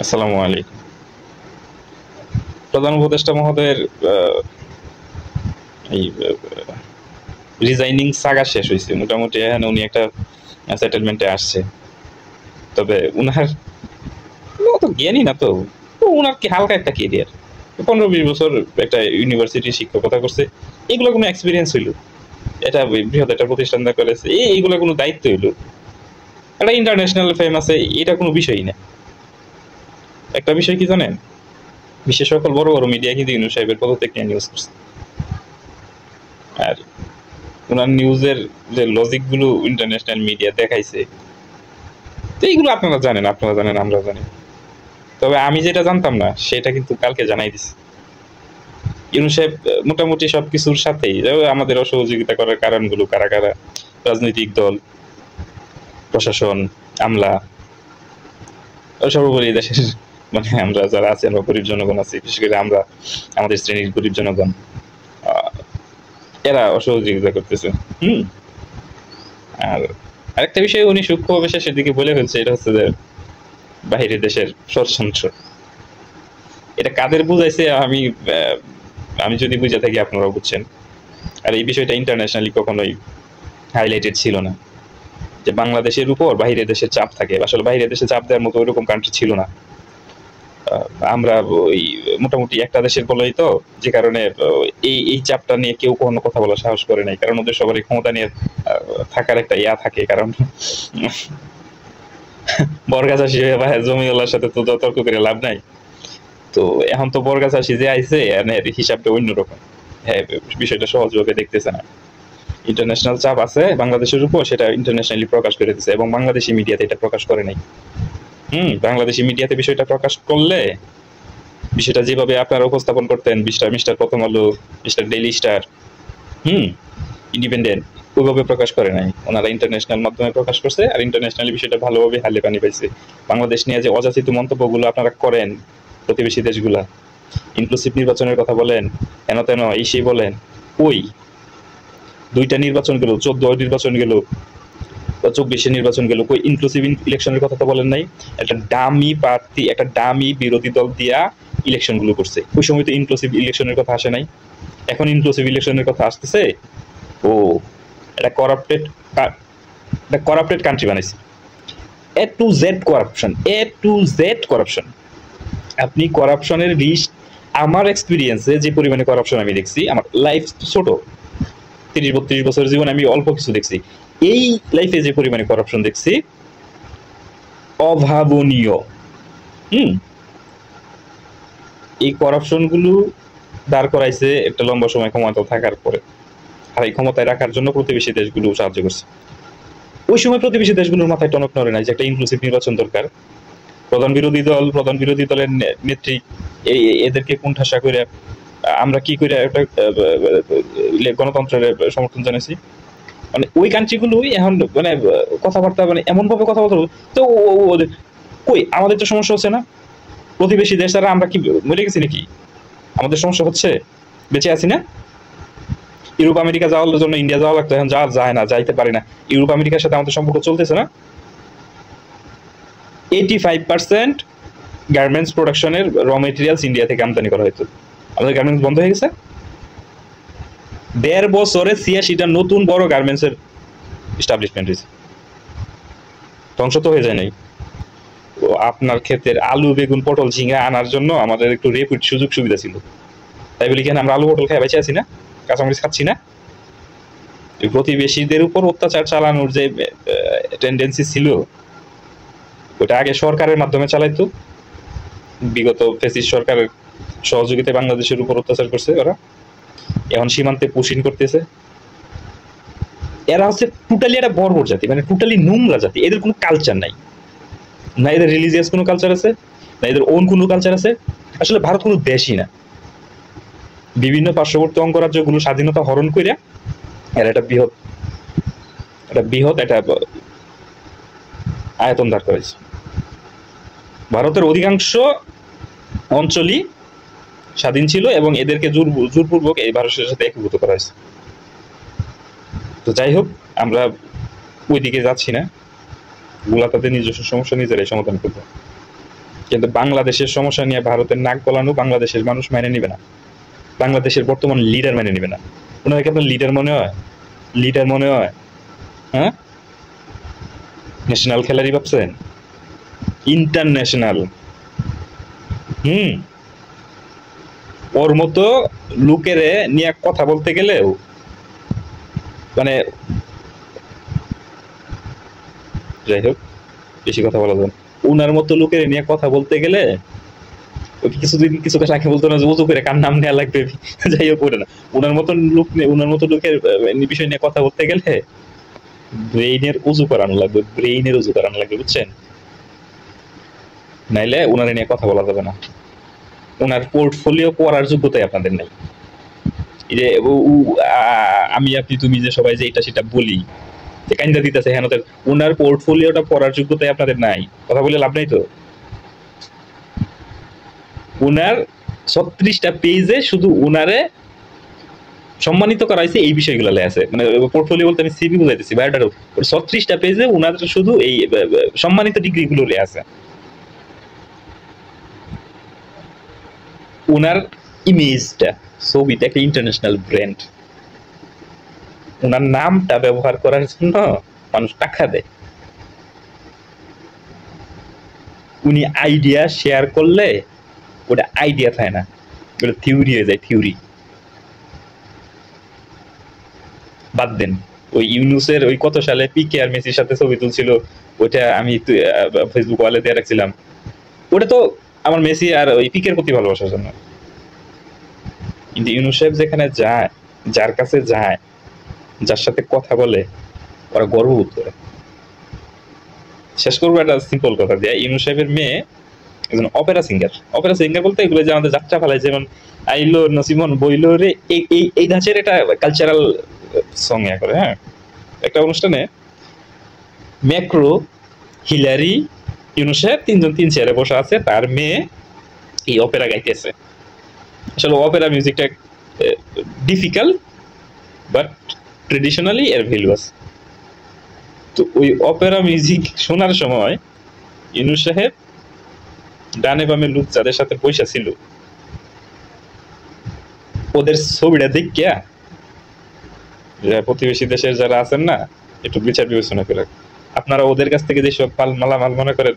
আসসালামু আলাইকুম। প্রধান উপদেষ্টা মহোদয়ের এই রিজাইনিং সাগা শেষ হয়েছে মোটামুটি। এখন উনি একটা সেটেলমেন্টে আসছে। তবে উনার অত জ্ঞানী না তো, উনার কি হালকা একটা কেরিয়ার, 15-20 বছর একটা ইউনিভার্সিটি শিক্ষকতা করছে, এগুলো কোনো এক্সপিরিয়েন্স হইলো? এটা বৃহৎ একটা প্রতিষ্ঠান করেছে, এইগুলো কোনো দায়িত্ব হইলো? একটা ইন্টারন্যাশনাল ফেম আছে, এটা কোনো বিষয়ই না। একটা বিষয় কি জানেন, বিশ্বের সকল বড় বড় মিডিয়া কিন্তু ইউনূস সাহেবের পদত্যাগ নিয়ে নিউজ করছে। আর ওনার নিউজের যে লজিক গুলো ইন্টারন্যাশনাল মিডিয়া দেখাইছে, তো এইগুলো আপনারা জানেন, আমরা জানি। তবে আমি যেটা জানতাম না সেটা কিন্তু কালকে জানাই দিছি। ইউনূস সাহেব মোটামুটি সবকিছুর সাথেই আমাদের অসহযোগিতা করার কারণগুলো কারা কারা, রাজনৈতিক দল, প্রশাসন, আমলা, সর্বোপরি দেশের মানে আমরা যারা আছি, আমরা গরিব জনগণ আছি, বিশেষ করে আমরা, আমাদের শ্রেণীর গরিব জনগণ, এরা অসহযোগিতা করতেছে। আর আরেকটা বিষয় উনি সূক্ষ্মভাবে শেষের দিকে বলে ফেলছে, এটা হচ্ছে যে বাহিরের দেশের ষড়যন্ত্র। এটা কাদের বুঝাইছে আমি যদি বুঝে থাকি আপনারাও বুঝছেন। আর এই বিষয়টা ইন্টারন্যাশনালি কখনোই হাইলাইটেড ছিল না, যে বাংলাদেশের উপর বাহিরের দেশের চাপ থাকে। আসলে বাহিরের দেশে চাপ দেওয়ার মতো ওইরকম কান্ট্রি ছিল না। আমরা ওই মোটামুটি একটা দেশের বলেই তো, যে কারণে এই চাপটা নিয়ে কেউ কোনো কথা বলার সাহস করে নাই, কারণ ওদের সবারই ক্ষমতা নিয়ে থাকার একটা ইয়া থাকে। কারণ বর্গা চাষি বা জমিওয়ালার সাথে তো তর্ক করে লাভ নাই। তো এখন তো বর্গা চাষি যে আইছে, হিসাবটা অন্যরকম। হ্যাঁ, বিষয়টা সহজভাবে দেখতেছে না। ইন্টারন্যাশনাল চাপ আছে বাংলাদেশের উপর, সেটা ইন্টারন্যাশনালি প্রকাশ করে দিচ্ছে, এবং বাংলাদেশি মিডিয়াতে এটা প্রকাশ করে নাই। বাংলাদেশি মিডিয়াতে বিষয়টা প্রকাশ করলে, বিষয়টা যেভাবে আপনারা উপস্থাপন করতেন, মিস্টার প্রথম আলো, মিস্টার ডেইলি স্টার, ইন্ডিপেন্ডেন্ট, ওইভাবে প্রকাশ করে নাই। ওনারা ইন্টারন্যাশনাল মাধ্যমে প্রকাশ করছে, আর ইন্টারন্যাশনালি বিষয়টা ভালোভাবে হালে পানি পাইছে। বাংলাদেশ নিয়ে যে অযাচিত মন্তব্যগুলো আপনারা করেন, প্রতিবেশী দেশগুলা, ইনক্লুসিভ নির্বাচনের কথা বলেন, হেন তেন এই সেই বলেন, ওই 2টা নির্বাচন গেল, 14 নির্বাচন গেল, 24 নির্বাচন গেল, কই ইনক্লুসিভ ইলেকশনের কথা তো বলেন নাই। একটা ডামি প্রার্থী, একটা ডামি বিরোধী দল দিয়া ইলেকশন গুলো করছে, ওই সময় তো ইনক্লুসিভ ইলেকশনের কথা আসে নাই। এখন ইনক্লুসিভ ইলেকশনের কথা আসতেছে। ও এটা করাপ্টেড কান্ট্রি বানাইছে। এ টু জেড করাপশন। আপনি করাপশনের লিস্ট, আমার এক্সপিরিয়েন্সে যে পরিমাণে করাপশন আমি দেখছি, আমার লাইফ ছোট, 30-32 বছর জীবন, আমি অল্প কিছু দেখছি। এই লাইফে যে পরিমাণে করাপশন দেখছি, অভাবনীয়। এই করাপশন গুলো দাঁড় করাইছে একটা লম্বা সময় ক্ষমতা থাকার পরে, আর এই ক্ষমতায় রাখার জন্য প্রতিবেশী দেশগুলো সাহায্য করছে। ওই সময় প্রতিবেশী দেশগুলোর মাথায় টনক নড়ে নাই যে একটা ইনক্লুসিভ নির্বাচন দরকার। প্রধান বিরোধী দলের নেত্রী এদেরকে কুণ্ঠাসা করে আমরা কি করে একটা গণতন্ত্রের সমর্থন জানাইছি। মানে ওই কান্ট্রিগুলোই এখন মানে কথাবার্তা, মানে এমন ভাবে কথা বলতে, তো কই আমাদের তো সমস্যা হচ্ছে না? প্রতিবেশী দেশ ছাড়া আমরা কি মরে গেছি নাকি? আমাদের সমস্যা হচ্ছে, বেঁচে আছি না? ইউরোপ আমেরিকা যাওয়ার জন্য ইন্ডিয়া যাওয়া লাগতো, এখন যাওয়া যায় না, যাইতে পারি না। ইউরোপ আমেরিকার সাথে আমাদের সম্পর্ক চলতেছে না। 85% গার্মেন্টস প্রোডাকশনের র মেটেরিয়ালস ইন্ডিয়া থেকে আমদানি করা হতো। আমাদের গার্মেন্টস বন্ধ হয়ে গেছে। 1.5 বছরে 86টা নতুন বড় গার্মেন্টসের এস্টাবলিশমেন্ট হয়েছে। ধ্বংস তো হয়ে যায় নাই। আপনার ক্ষেতের আলু, বেগুন, পটল, ঝিঙ্গা আনার জন্য আমাদের একটু রেপিড সুযোগ সুবিধা ছিল, তাই বলি কেন আমরা আলু পটল খাই বেঁচে আছি না? কাঁচামরিচ খাচ্ছি না? প্রতিবেশীদের উপর অত্যাচার চালানোর যে টেন্ডেন্সি ছিল, ওটা আগে সরকারের মাধ্যমে চালাইতো। বিগত ফ্যাসিস্ট সরকারের সহযোগিতায় বাংলাদেশের উপর অত্যাচার করছে ওরা, এখন সীমান্তে পুশিন করতেছে। এরা হচ্ছে টোটালি একটা বর্বর জাতি, মানে টোটালি নোংরা জাতি। এদের কোনো কালচার নাই, না এদের রিলিজিয়াস কোনো কালচার আছে, না এদের ওন কোনো কালচার আছে। আসলে ভারত কোনো দেশই না। বিভিন্ন পার্শ্ববর্তী অঙ্গরাজ্যগুলো স্বাধীনতা হরণ করে এরা একটা বৃহৎ একটা আয়তন দাঁড় করেছে। ভারতের অধিকাংশ অঞ্চলই স্বাধীন ছিল, এবং এদেরকে জোরপূর্বক এই ভারতের সাথে একীভূত করা হয়েছে। তো যাই হোক, আমরা ওই দিকে যাচ্ছি না, গুলা তাদের নিজস্ব সমস্যা নিজেরাই সমাধান করবো। কিন্তু বাংলাদেশের সমস্যা নিয়ে ভারতের নাক গলানো বাংলাদেশের মানুষ মেনে নিবে না, বাংলাদেশের বর্তমান লিডার মেনে নিবে না। ওনাকে আপনার লিডার মনে হয়? লিডার মনে হয়? হ্যাঁ, ন্যাশনাল খেলারই ভাবছেন? ইন্টারন্যাশনাল। হুম, ওর মতো লোকেরে নিয়ে কথা বলতে গেলেও মানে, যাই হোক বেশি কথা বলা যায় না। উনার মতো লোকের নিয়ে কথা বলতে গেলে কিছুদিন কিছু কথা আগে বলতো না যে উজু করে কার নাম নেওয়া লাগবে, যাই হোক করে না। উনার মতন লোক, উনার মতো লোকের বিষয় নিয়ে কথা বলতে গেলে ব্রেইনের উজু করানো লাগবে, ব্রেইনের উজু করানো লাগবে, বুঝছেন? নাইলে উনারে নিয়ে কথা বলা যাবে না। ওনার পোর্টফোলিও করার যোগ্যতাই আপনাদের নাই। এই যে আমি আপনি তুমি যে সবাই যে এটা সেটা বলি, যে কাইন্দা দিতেছে হেন, ওনার পোর্টফোলিওটা পড়ার যোগ্যতাই আপনাদের নাই। কথা বলে লাভ নাই তো। উনার 36টা পেজে শুধু উনারে সম্মানিত করা হয়েছে এই বিষয়গুলো আছে, মানে পোর্টফোলিও বলতে আমি সিভি বুঝাইতেছি, বায়োডাটা 36টা পেজে উনার শুধু এই সম্মানিত ডিগ্রি গুলো আছে। উনার ইমেজটা, ছবিটা একটা ইন্টারন্যাশনাল ব্র্যান্ড। উনার নামটা ব্যবহার করার জন্য মানুষ টাকা দেয়। উনি আইডিয়া শেয়ার করলে ওটা আইডিয়া থাকে না, ওটা থিওরি হয়ে যায়, থিওরি। বাদ দেন ওই ইউনুসের ওই কত সালে পিকে আর মেসির সাথে ছবি তুলছিল, ওইটা আমি ফেসবুক ওয়ালে দিয়ে রাখছিলাম। ওটা তো আমার মেসি আর ওই পিকের প্রতি ভালোবাসার জন্য। কিন্তু ইউনুস সাহেব যেখানে যায়, যার কাছে যায়, যার সাথে কথা বলে, ওরা গর্ববোধ করে। শেষ করবো একটা সিম্পল কথা দিয়ে, ইউনুস সাহেবের মেয়ে একজন অপেরা সিঙ্গার। অপেরা সিঙ্গার বলতে এগুলো যে আমাদের যাত্রা ফেলায়, যেমন আইলো নসিমন বইলো রে, এই ধাঁচের একটা কালচারাল সং করে। হ্যাঁ, একটা অনুষ্ঠানে ম্যাক্রো, হিলারি, ইউনুস সাহেব তিনজন তিন চেয়ারে বসে আছে, তার মেয়ে এই অপেরা গাইতেছে। আসলে অপেরা মিউজিকটা ডিফিকাল্ট, বাট ট্রেডিশনালি এর ভ্যালু আছে। তো ওই অপেরা মিউজিক শোনার সময় ইউনুস সাহেব ডানে বামে লোক যাদের সাথে পয়সা ছিল, ওদের ছবিটা দেখিয়া প্রতিবেশী দেশের যারা আছেন না, একটু বিচার বিবেচনা করে। আপনারা ওদের কাছ থেকে যেসব মালামাল মনে করেন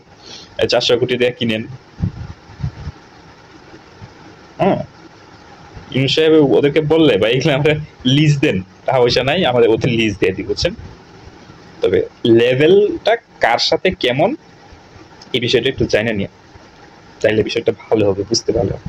400 কোটি দিয়ে কিনেন, হ্যাঁ, ইউনুস সাহেব ওদেরকে বললে বা এগুলো আমরা লিজ দেন, টাকা পয়সা নাই, আমাদের ওদের লিজ দিয়ে দিই, বুঝছেন? তবে লেভেলটা কার সাথে কেমন এই বিষয়টা একটু জানা নিয়ে চাইলে বিষয়টা ভালো হবে, বুঝতে ভালো হবে।